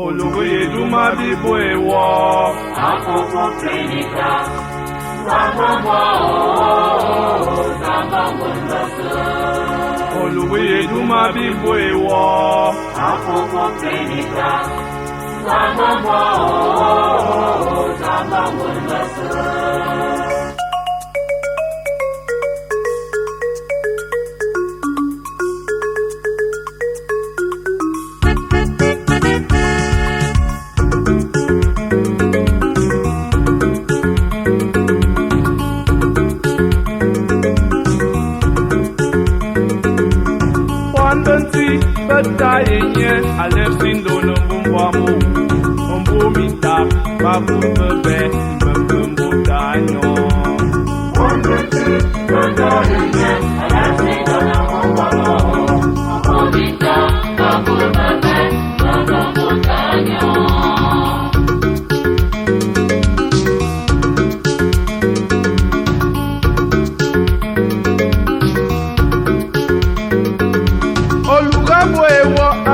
Ologo yeduma bibwe wo Akoko Klinika Wabombo Zambangondose Ologo yeduma bibwe wo Akoko Klinika Wabombo Zambangondose Batayenye alefsindo no bumbamu ombumita babubebe mbembutanyo Batayenye alefsindo no bumbamu ombumita babubebe mbembutanyo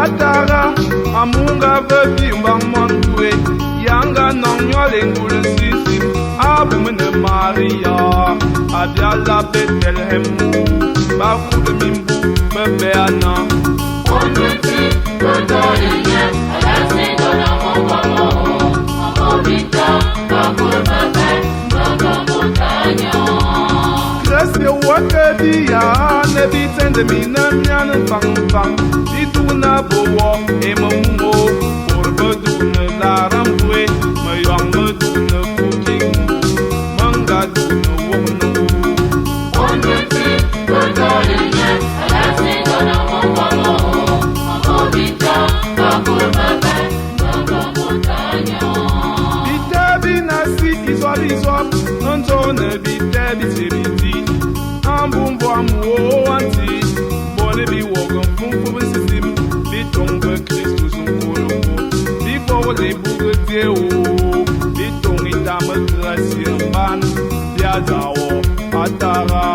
Atara amunga vevi mbangmantwe yanga nongyole ngule sisi abumene Maria abiala Bethlehem bakude mimbu bebeana Onweti Batayenye alefsindo no bumbamu ombumita babubebe mbembutanyo Krasne wakadi ya nebi tende minam yan fang Dituna bowo emomo Urbaduna larambwe Mayang maduna cooking Mangaduna wogno Onweti Batayenye alefsindo no bumbamu ombumita babubebe mbembutanyo Bitabi nasi iswab Nantone bitabi tibiti Ambumbo amuo anti Bone bi wogon fumfu sisim Bitongwe Christus unkologo Bifo le bugete o Bitongi dame grasi mban Biadawo atara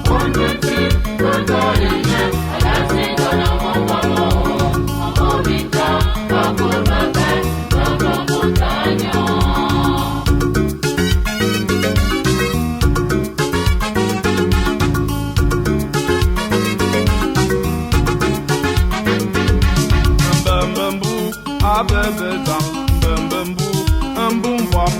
Onweti Batayenye alefsindo no bumbamu ombumita babubebe mbembutanyo Abebeza mbembembu mbumwam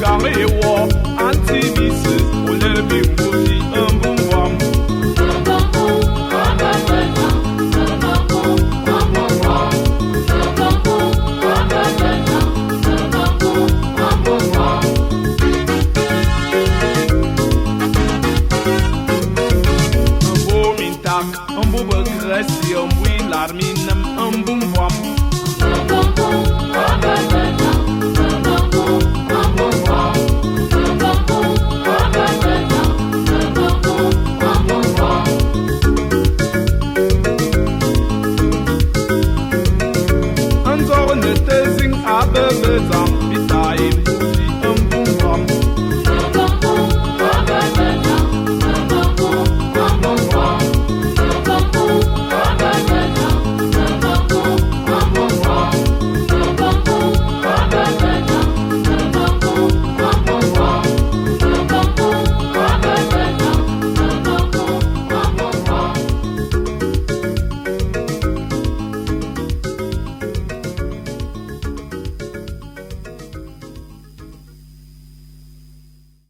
Gare wo antibisi olebi mbuzi mbumwam Mbuba gresi mbui larminam mbumwam Anzor netezing abebezam